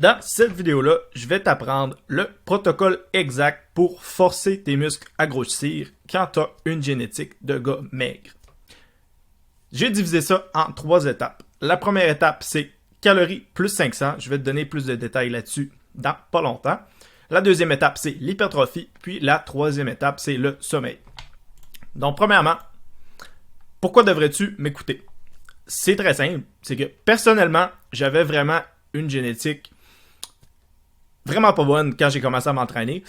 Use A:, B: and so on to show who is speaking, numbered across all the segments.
A: Dans cette vidéo-là, je vais t'apprendre le protocole exact pour forcer tes muscles à grossir quand tu as une génétique de gars maigre. J'ai divisé ça en 3 étapes. La première étape, c'est calories plus 500. Je vais te donner plus de détails là-dessus dans pas longtemps. La deuxième étape, c'est l'hypertrophie. Puis la troisième étape, c'est le sommeil. Donc, premièrement, pourquoi devrais-tu m'écouter? C'est très simple. C'est que personnellement, j'avais vraiment une génétique vraiment pas bonne quand j'ai commencé à m'entraîner.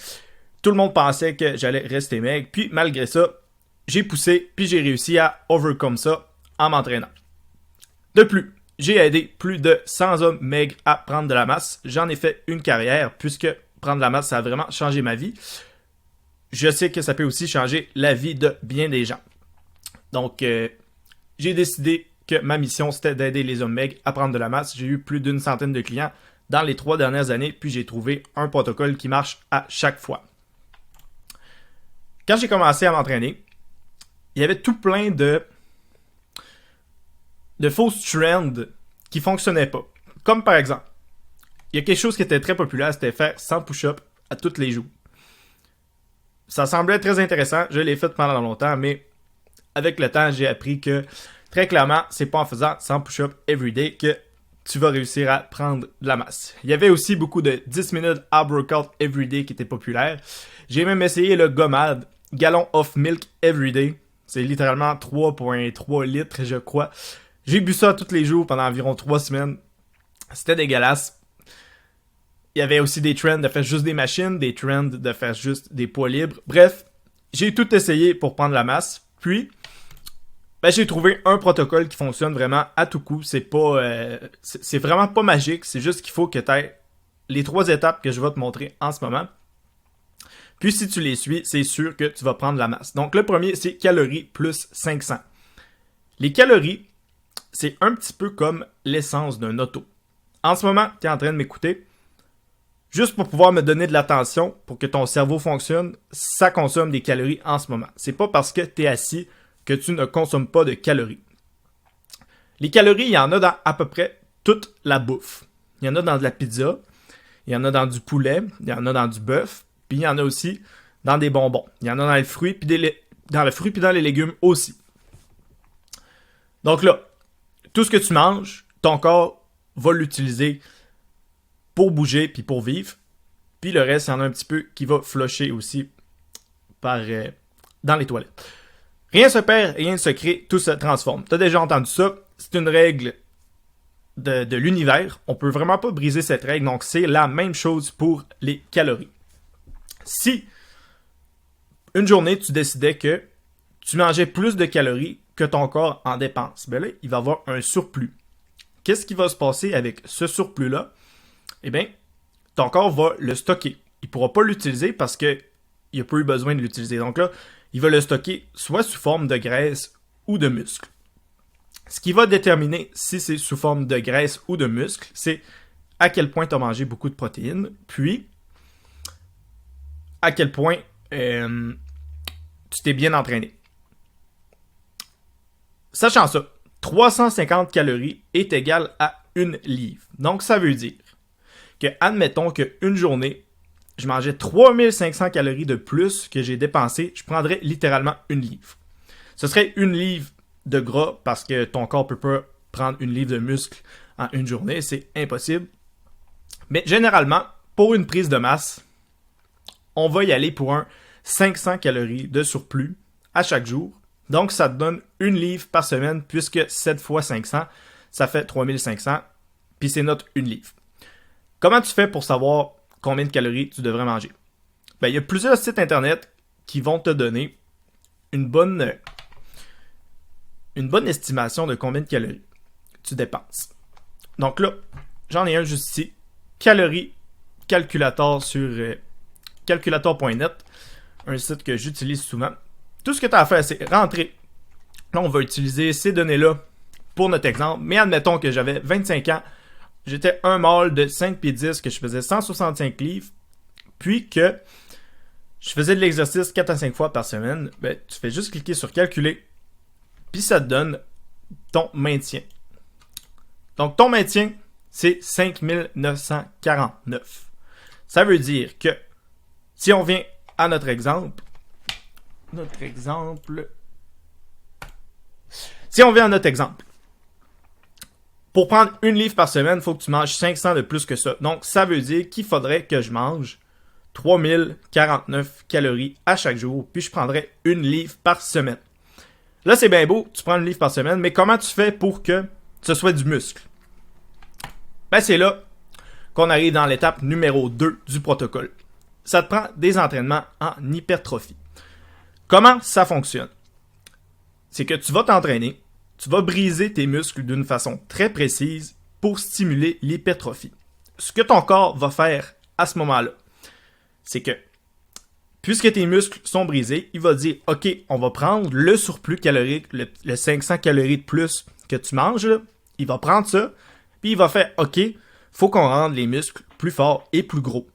A: Tout le monde pensait que j'allais rester maigre. Puis malgré ça, j'ai poussé puis j'ai réussi à overcome ça en m'entraînant. De plus, j'ai aidé plus de 100 hommes maigres à prendre de la masse. J'en ai fait une carrière puisque prendre de la masse, ça a vraiment changé ma vie. Je sais que ça peut aussi changer la vie de bien des gens. Donc, j'ai décidé que ma mission, c'était d'aider les hommes maigres à prendre de la masse. J'ai eu plus d'une centaine de clients dans les 3 dernières années, puis j'ai trouvé un protocole qui marche à chaque fois. Quand j'ai commencé à m'entraîner, il y avait tout plein de fausses trends qui fonctionnaient pas. Comme par exemple, il y a quelque chose qui était très populaire, c'était faire 100 push-ups à tous les jours. Ça semblait très intéressant, je l'ai fait pendant longtemps, mais avec le temps, j'ai appris que très clairement, c'est pas en faisant 100 push-ups everyday que tu vas réussir à prendre de la masse. Il y avait aussi beaucoup de 10 minutes ab workout everyday qui étaient populaires. J'ai même essayé le GOMAD, Gallon of Milk Everyday. C'est littéralement 3,3 litres, je crois. J'ai bu ça tous les jours pendant environ 3 semaines. C'était dégueulasse. Il y avait aussi des trends de faire juste des machines, des trends de faire juste des poids libres. Bref, j'ai tout essayé pour prendre la masse. Puis, j'ai trouvé un protocole qui fonctionne vraiment à tout coup. C'est vraiment pas magique. C'est juste qu'il faut que tu aies les 3 étapes que je vais te montrer en ce moment. Puis si tu les suis, c'est sûr que tu vas prendre la masse. Donc le premier, c'est calories plus 500. Les calories, c'est un petit peu comme l'essence d'un auto. En ce moment, tu es en train de m'écouter. Juste pour pouvoir me donner de l'attention, pour que ton cerveau fonctionne, ça consomme des calories en ce moment. C'est pas parce que tu es assis que tu ne consommes pas de calories. Les calories, il y en a dans à peu près toute la bouffe. Il y en a dans de la pizza, il y en a dans du poulet, il y en a dans du bœuf, puis il y en a aussi dans des bonbons. Il y en a dans le fruit, puis dans les légumes aussi. Donc là, tout ce que tu manges, ton corps va l'utiliser pour bouger puis pour vivre. Puis le reste, il y en a un petit peu qui va flusher aussi dans les toilettes. Rien se perd, rien ne se crée, tout se transforme. Tu as déjà entendu ça, c'est une règle de l'univers. On peut vraiment pas briser cette règle, donc c'est la même chose pour les calories. Si une journée, tu décidais que tu mangeais plus de calories que ton corps en dépense, ben là, il va y avoir un surplus. Qu'est-ce qui va se passer avec ce surplus-là? Eh bien, ton corps va le stocker. Il ne pourra pas l'utiliser parce qu'il n'a pas eu besoin de l'utiliser. Donc là, il va le stocker soit sous forme de graisse ou de muscle. Ce qui va déterminer si c'est sous forme de graisse ou de muscle, c'est à quel point tu as mangé beaucoup de protéines, puis à quel point tu t'es bien entraîné. Sachant ça, 350 calories est égal à 1 livre. Donc ça veut dire que, admettons qu'une journée, je mangeais 3500 calories de plus que j'ai dépensé, je prendrais littéralement 1 livre. Ce serait 1 livre de gras parce que ton corps ne peut pas prendre 1 livre de muscle en une journée, c'est impossible. Mais généralement, pour une prise de masse, on va y aller pour un 500 calories de surplus à chaque jour. Donc ça te donne 1 livre par semaine puisque 7 fois 500, ça fait 3500, puis c'est notre 1 livre. Comment tu fais pour savoir combien de calories tu devrais manger? Il y a plusieurs sites internet qui vont te donner une bonne estimation de combien de calories tu dépenses. Donc là, j'en ai un juste ici. Calories calculator sur calculator.net, un site que j'utilise souvent. Tout ce que tu as à faire, c'est rentrer. Là, on va utiliser ces données-là pour notre exemple. Mais admettons que j'avais 25 ans, j'étais un mâle de 5 pieds 10, que je faisais 165 livres, puis que je faisais de l'exercice 4 à 5 fois par semaine. Tu fais juste cliquer sur calculer, puis ça te donne ton maintien. Donc ton maintien, c'est 5949. Ça veut dire que, si on vient à notre exemple, pour prendre une livre par semaine, il faut que tu manges 500 de plus que ça. Donc, ça veut dire qu'il faudrait que je mange 3049 calories à chaque jour, puis je prendrais une livre par semaine. Là, c'est bien beau, tu prends une livre par semaine, mais comment tu fais pour que ce soit du muscle? Ben, c'est là qu'on arrive dans l'étape numéro 2 du protocole. Ça te prend des entraînements en hypertrophie. Comment ça fonctionne? C'est que tu vas t'entraîner, tu vas briser tes muscles d'une façon très précise pour stimuler l'hypertrophie. Ce que ton corps va faire à ce moment-là, c'est que, puisque tes muscles sont brisés, il va dire, OK, on va prendre le surplus calorique, le 500 calories de plus que tu manges, là. Il va prendre ça, puis il va faire, OK, faut qu'on rende les muscles plus forts et plus gros.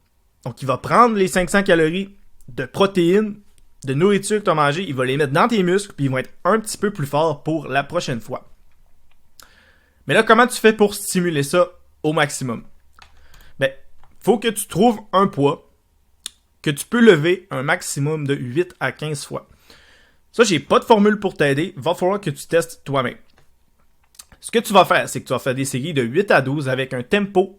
A: Donc, il va prendre les 500 calories de protéines, de nourriture que tu as mangé, il va les mettre dans tes muscles, puis ils vont être un petit peu plus forts pour la prochaine fois. Mais là, comment tu fais pour stimuler ça au maximum? Ben, faut que tu trouves un poids que tu peux lever un maximum de 8 à 15 fois. Ça, j'ai pas de formule pour t'aider, va falloir que tu testes toi-même. Ce que tu vas faire, c'est que tu vas faire des séries de 8 à 12 avec un tempo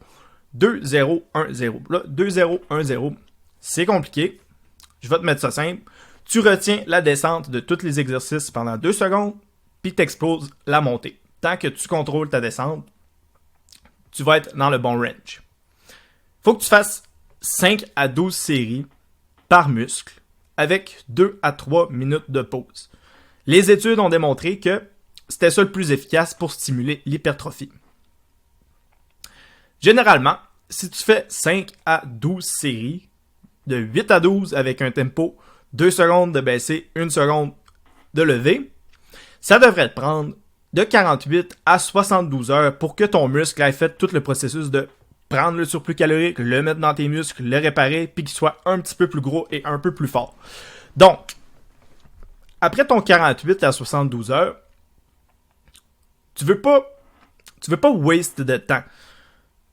A: 2-0-1-0. Là, 2-0-1-0, c'est compliqué. Je vais te mettre ça simple. Tu retiens la descente de tous les exercices pendant 2 secondes, puis tu exploses la montée. Tant que tu contrôles ta descente, tu vas être dans le bon range. Faut que tu fasses 5 à 12 séries par muscle avec 2 à 3 minutes de pause. Les études ont démontré que c'était ça le plus efficace pour stimuler l'hypertrophie. Généralement, si tu fais 5 à 12 séries de 8 à 12 avec un tempo 2 secondes de baisser, 1 seconde de lever, ça devrait te prendre de 48 à 72 heures pour que ton muscle ait fait tout le processus de prendre le surplus calorique, le mettre dans tes muscles, le réparer, puis qu'il soit un petit peu plus gros et un peu plus fort. Donc, après ton 48 à 72 heures, tu veux pas waste de temps.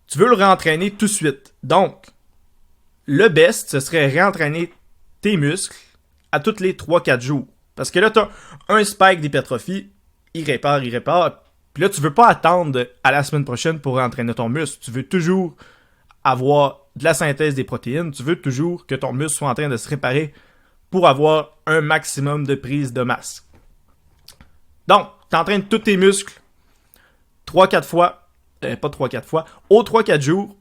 A: Tu veux le réentraîner tout de suite. Donc, le best, ce serait réentraîner tes muscles à tous les 3-4 jours. Parce que là, tu as un spike d'hypertrophie, il répare. Puis là, tu veux pas attendre à la semaine prochaine pour entraîner ton muscle. Tu veux toujours avoir de la synthèse des protéines. Tu veux toujours que ton muscle soit en train de se réparer pour avoir un maximum de prise de masse. Donc, tu entraînes tous tes muscles 3-4 fois, pas 3-4 fois, aux 3-4 jours,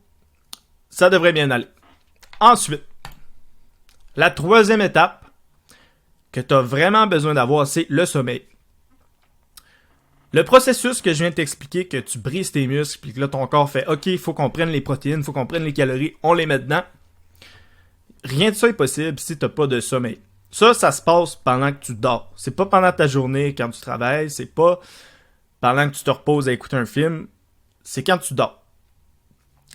A: ça devrait bien aller. Ensuite, la troisième étape que tu as vraiment besoin d'avoir, c'est le sommeil. Le processus que je viens de t'expliquer, que tu brises tes muscles, puis que là ton corps fait « Ok, il faut qu'on prenne les protéines, il faut qu'on prenne les calories, on les met dedans », rien de ça est possible si tu n'as pas de sommeil. Ça se passe pendant que tu dors. C'est pas pendant ta journée quand tu travailles, c'est pas pendant que tu te reposes à écouter un film, c'est quand tu dors.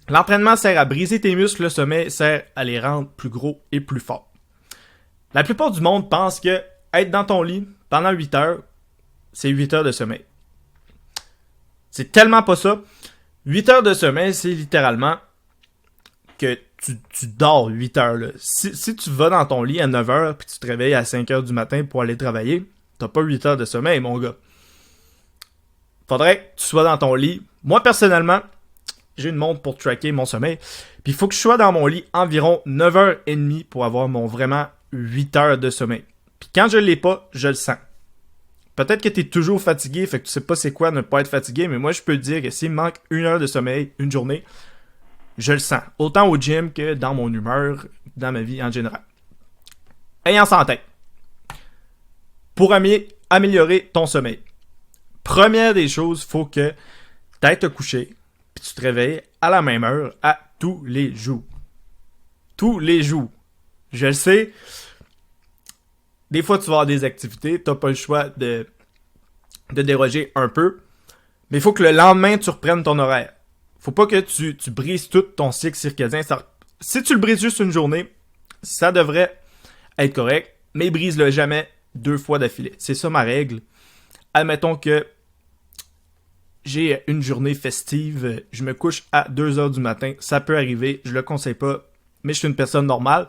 A: L'entraînement sert à briser tes muscles, le sommeil sert à les rendre plus gros et plus forts. La plupart du monde pense que être dans ton lit pendant 8 heures, c'est 8 heures de sommeil. C'est tellement pas ça. 8 heures de sommeil, c'est littéralement que tu dors 8 heures. Là. Si tu vas dans ton lit à 9 heures puis tu te réveilles à 5 heures du matin pour aller travailler, t'as pas 8 heures de sommeil, mon gars. Faudrait que tu sois dans ton lit. Moi, personnellement, j'ai une montre pour tracker mon sommeil. Puis il faut que je sois dans mon lit environ 9h30 pour avoir mon vraiment 8 heures de sommeil. Puis quand je l'ai pas, je le sens. Peut-être que tu es toujours fatigué, fait que tu sais pas c'est quoi ne pas être fatigué, mais moi je peux te dire que s'il me manque 1 heure de sommeil, une journée, je le sens. Autant au gym que dans mon humeur, dans ma vie en général. Ayant ça en tête. Pour améliorer ton sommeil. Première des choses, faut que tu ailles te coucher, puis tu te réveilles à la même heure à tous les jours. Tous les jours. Je le sais. Des fois, tu vas avoir des activités, tu n'as pas le choix de déroger un peu. Mais il faut que le lendemain, tu reprennes ton horaire. Faut pas que tu brises tout ton cycle circadien. Si tu le brises juste une journée, ça devrait être correct, mais brise-le jamais 2 fois d'affilée. C'est ça ma règle. Admettons que j'ai une journée festive, je me couche à 2h du matin, ça peut arriver, je le conseille pas, mais je suis une personne normale.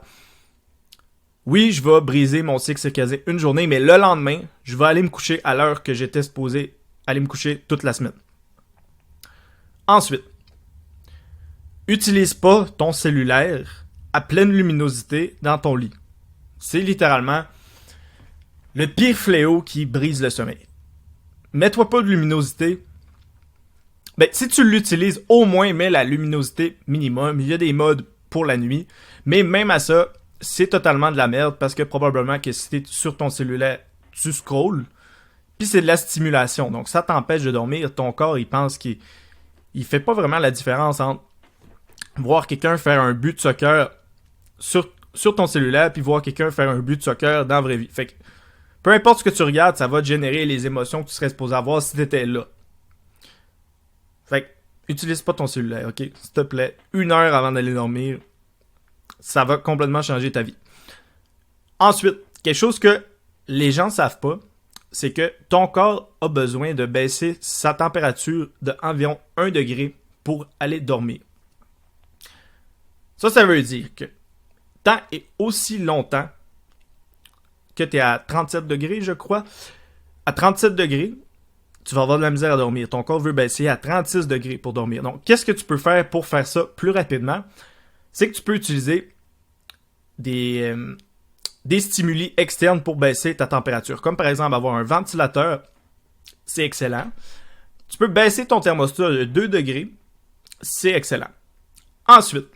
A: Oui, je vais briser mon cycle circadien une journée, mais le lendemain, je vais aller me coucher à l'heure que j'étais supposé aller me coucher toute la semaine. Ensuite, utilise pas ton cellulaire à pleine luminosité dans ton lit. C'est littéralement le pire fléau qui brise le sommeil. Mets-toi pas de luminosité. Ben, si tu l'utilises, au moins mets la luminosité minimum. Il y a des modes pour la nuit. Mais même à ça, c'est totalement de la merde parce que probablement que si t'es sur ton cellulaire, tu scrolles. Puis c'est de la stimulation. Donc ça t'empêche de dormir. Ton corps, il pense qu'il fait pas vraiment la différence entre voir quelqu'un faire un but de soccer sur ton cellulaire puis voir quelqu'un faire un but de soccer dans la vraie vie. Fait que peu importe ce que tu regardes, ça va te générer les émotions que tu serais supposé avoir si t'étais là. Fait que, utilise pas ton cellulaire, ok? S'il te plaît, 1 heure avant d'aller dormir, ça va complètement changer ta vie. Ensuite, quelque chose que les gens ne savent pas, c'est que ton corps a besoin de baisser sa température de environ 1 degré pour aller dormir. Ça veut dire que tant et aussi longtemps que tu es à 37 degrés, je crois, à 37 degrés, tu vas avoir de la misère à dormir. Ton corps veut baisser à 36 degrés pour dormir. Donc, qu'est-ce que tu peux faire pour faire ça plus rapidement? C'est que tu peux utiliser des stimuli externes pour baisser ta température. Comme par exemple avoir un ventilateur, c'est excellent. Tu peux baisser ton thermostat de 2 degrés, c'est excellent. Ensuite,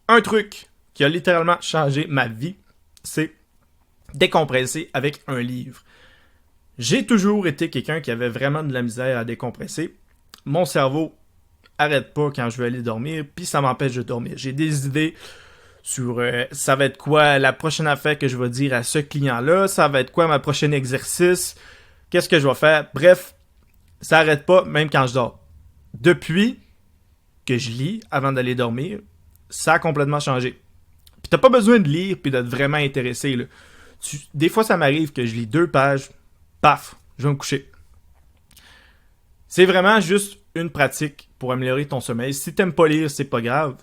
A: un truc qui a littéralement changé ma vie, c'est décompresser avec un livre. J'ai toujours été quelqu'un qui avait vraiment de la misère à décompresser. Mon cerveau arrête pas quand je veux aller dormir, puis ça m'empêche de dormir. J'ai des idées sur ça va être quoi la prochaine affaire que je vais dire à ce client-là, ça va être quoi ma prochaine exercice, qu'est-ce que je vais faire. Bref, ça arrête pas même quand je dors. Depuis que je lis avant d'aller dormir, ça a complètement changé. Puis t'as pas besoin de lire puis d'être vraiment intéressé, là. Des fois, ça m'arrive que je lis 2 pages, paf, je vais me coucher. C'est vraiment juste une pratique pour améliorer ton sommeil. Si t'aimes pas lire, c'est pas grave.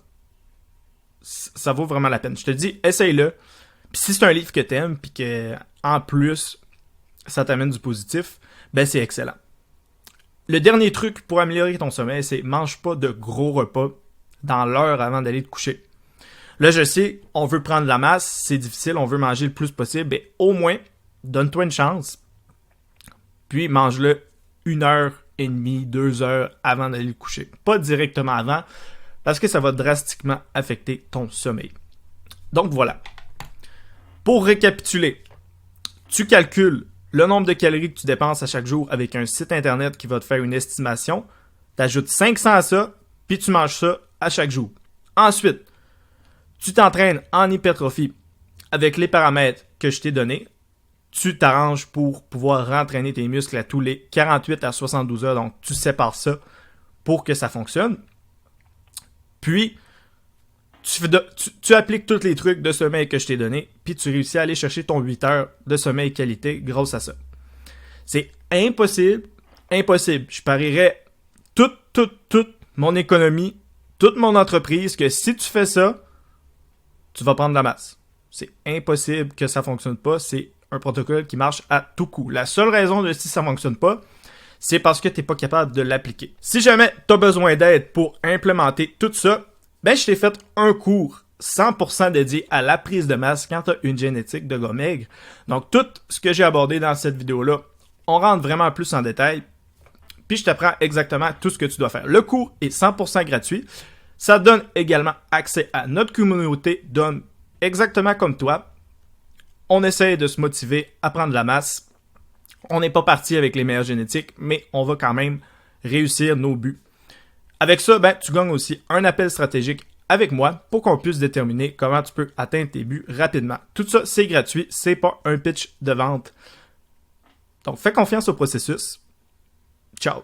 A: Ça vaut vraiment la peine. Je te dis, essaye-le. Puis si c'est un livre que t'aimes, puis que en plus, ça t'amène du positif, ben c'est excellent. Le dernier truc pour améliorer ton sommeil, c'est mange pas de gros repas dans l'heure avant d'aller te coucher. Là, je sais, on veut prendre de la masse, c'est difficile, on veut manger le plus possible, mais au moins, donne-toi une chance. Puis mange-le 1h30, 2 heures avant d'aller le coucher. Pas directement avant, parce que ça va drastiquement affecter ton sommeil. Donc voilà. Pour récapituler, tu calcules le nombre de calories que tu dépenses à chaque jour avec un site internet qui va te faire une estimation. Tu ajoutes 500 à ça, puis tu manges ça à chaque jour. Ensuite, tu t'entraînes en hypertrophie avec les paramètres que je t'ai donnés. Tu t'arranges pour pouvoir rentraîner tes muscles à tous les 48 à 72 heures. Donc, tu sépares ça pour que ça fonctionne. Puis, tu appliques tous les trucs de sommeil que je t'ai donnés. Puis, tu réussis à aller chercher ton 8 heures de sommeil qualité grâce à ça. C'est impossible. Je parierais toute mon économie, toute mon entreprise que si tu fais ça, tu vas prendre de la masse. C'est impossible que ça fonctionne pas. C'est un protocole qui marche à tout coup. La seule raison de si ça fonctionne pas, c'est parce que tu n'es pas capable de l'appliquer. Si jamais tu as besoin d'aide pour implémenter tout ça, ben je t'ai fait un cours 100% dédié à la prise de masse quand tu as une génétique de gars maigre. Donc tout ce que j'ai abordé dans cette vidéo-là, on rentre vraiment plus en détail. Puis je t'apprends exactement tout ce que tu dois faire. Le cours est 100% gratuit. Ça donne également accès à notre communauté d'hommes exactement comme toi. On essaie de se motiver à prendre la masse. On n'est pas parti avec les meilleures génétiques, mais on va quand même réussir nos buts. Avec ça, ben, tu gagnes aussi un appel stratégique avec moi pour qu'on puisse déterminer comment tu peux atteindre tes buts rapidement. Tout ça, c'est gratuit, c'est pas un pitch de vente. Donc, fais confiance au processus. Ciao!